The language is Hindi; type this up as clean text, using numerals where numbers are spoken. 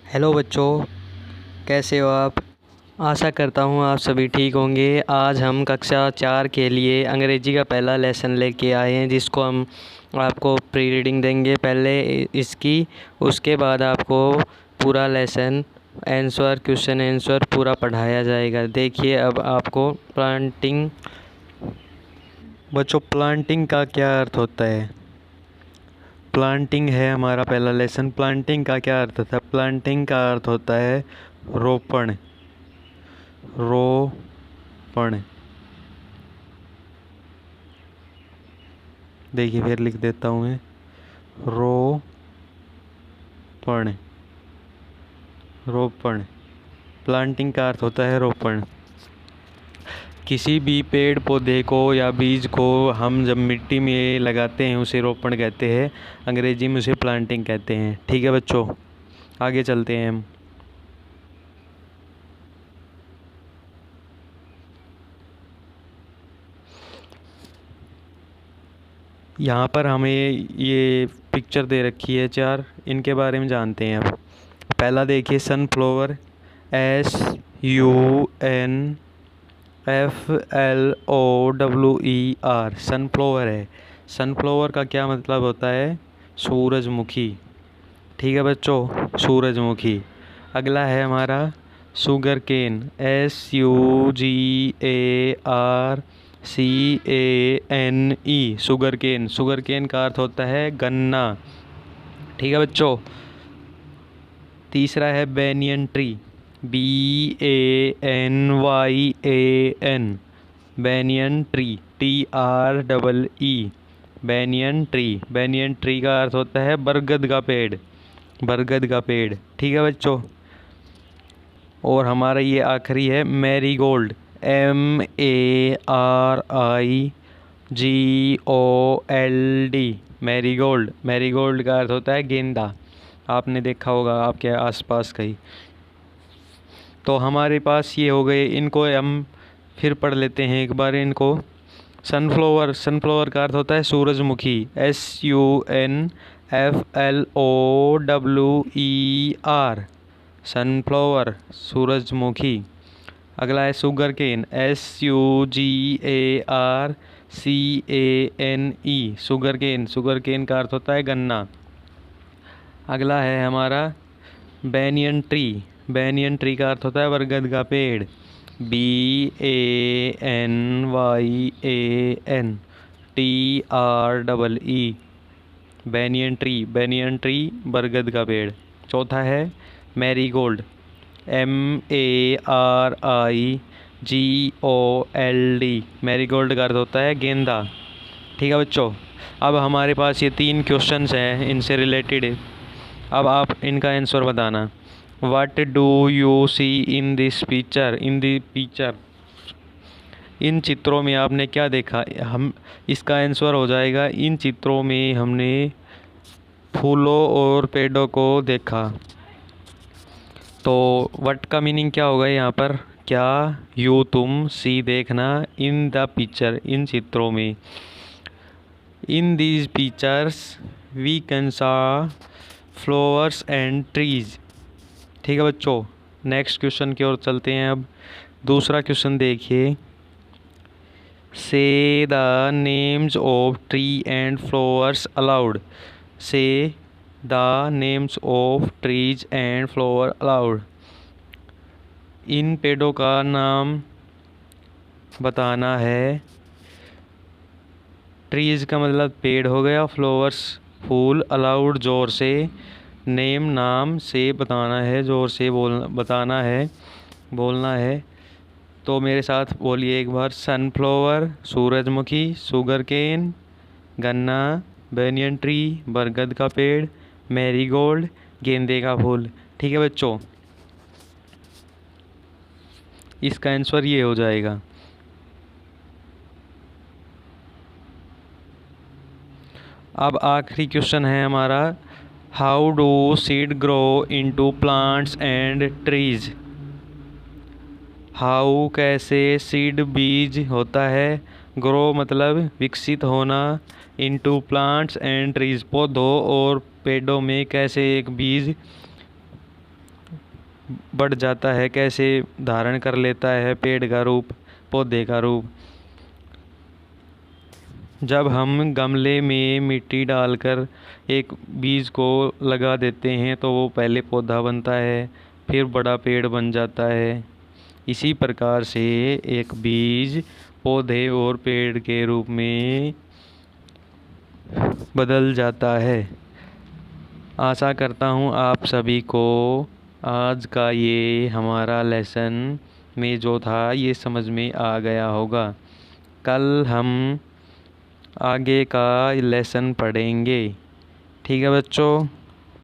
हेलो बच्चों, कैसे हो आप। आशा करता हूँ आप सभी ठीक होंगे। आज हम कक्षा 4 के लिए अंग्रेजी का पहला लेसन लेके आए हैं, जिसको हम आपको प्री रीडिंग देंगे पहले इसकी। उसके बाद आपको पूरा लेसन आंसर क्वेश्चन आंसर पूरा पढ़ाया जाएगा। देखिए अब आपको प्लांटिंग। बच्चों, प्लांटिंग का क्या अर्थ होता है। प्लांटिंग है हमारा पहला लेसन। प्लांटिंग का क्या अर्थ होता है। प्लांटिंग का अर्थ होता है रोपण। रोपण। देखिए फिर लिख देता हूँ मैं, रोपण। रोपण। प्लांटिंग का अर्थ होता है रोपण। किसी भी पेड़ पौधे को या बीज को हम जब मिट्टी में लगाते हैं उसे रोपण कहते हैं। अंग्रेजी में उसे प्लांटिंग कहते हैं। ठीक है बच्चों, आगे चलते हैं हम। यहाँ पर हमें ये पिक्चर दे रखी है 4, इनके बारे में जानते हैं अब। पहला देखिए, सनफ्लावर। SUNFLOWER सनफ्लावर है। सनफ्लावर का क्या मतलब होता है। सूरजमुखी। ठीक है बच्चों, सूरजमुखी। अगला है हमारा sugar cane. SUGARCANE sugar cane. Sugar cane का अर्थ होता है गन्ना। ठीक है बच्चों। तीसरा है banyan tree. BANYAN banyan tree. TREE banyan tree. Banyan tree का अर्थ होता है बरगद का पेड़। बरगद का पेड़। ठीक है बच्चों। और हमारा ये आखिरी है मैरीगोल्ड। MARIGOLD marigold. मैरीगोल्ड का अर्थ होता है गेंदा। आपने देखा होगा आपके आसपास कहीं। तो हमारे पास ये हो गए। इनको हम फिर पढ़ लेते हैं एक बार इनको। सनफ्लावर। सनफ्लावर का अर्थ होता है सूरजमुखी। SUNFLOWER सनफ्लावर, सूरजमुखी। अगला है sugar cane. SUGARCANE sugar cane. Sugar cane का अर्थ होता है गन्ना। अगला है हमारा बैनियन ट्री। बैनियन ट्री का अर्थ होता है बरगद का पेड़। BANYAN banyan tree. Banyan tree बरगद का पेड़। चौथा है मैरीगोल्ड। MARIGOLD मैरीगोल्ड का अर्थ होता है गेंदा। ठीक है बच्चों। अब हमारे पास ये 3 क्वेश्चंस हैं इनसे रिलेटेड। अब आप इनका आंसर बताना। What do you see in this picture? In the picture इन चित्रों में आपने क्या देखा। हम इसका आंसर हो जाएगा, इन चित्रों में हमने फूलों और पेड़ों को देखा। तो वट का मीनिंग क्या होगा यहाँ पर। क्या, यू तुम, सी देखना, इन द पिक्चर इन चित्रों में। In these pictures we can saw flowers and trees. ठीक है बच्चों। नेक्स्ट क्वेश्चन की ओर चलते हैं अब। दूसरा क्वेश्चन देखिए। Say the names of tree and flowers aloud. Say the names of trees and flower aloud. इन पेड़ों का नाम बताना है। ट्रीज का मतलब पेड़ हो गया, फ्लावर्स फूल, अलाउड जोर से, नेम नाम से बताना है, जोर से बताना है, बोलना है। तो मेरे साथ बोलिए एक बार। सनफ्लावर सूरजमुखी, शुगर केन गन्ना, बैनियन ट्री बरगद का पेड़, मैरीगोल्ड गेंदे का फूल। ठीक है बच्चों, इसका आंसर ये हो जाएगा। अब आखिरी क्वेश्चन है हमारा। How do seed grow into plants and trees. How कैसे, सीड बीज होता है, ग्रो मतलब विकसित होना, इनटू प्लांट्स एंड ट्रीज पौधों और पेड़ों में कैसे एक बीज बढ़ जाता है, कैसे धारण कर लेता है पेड़ का रूप, पौधे का रूप। जब हम गमले में मिट्टी डालकर एक बीज को लगा देते हैं तो वो पहले पौधा बनता है, फिर बड़ा पेड़ बन जाता है। इसी प्रकार से एक बीज पौधे और पेड़ के रूप में बदल जाता है। आशा करता हूँ आप सभी को आज का ये हमारा लेसन में जो था ये समझ में आ गया होगा। कल हम आगे का लेसन पढ़ेंगे। ठीक है बच्चों।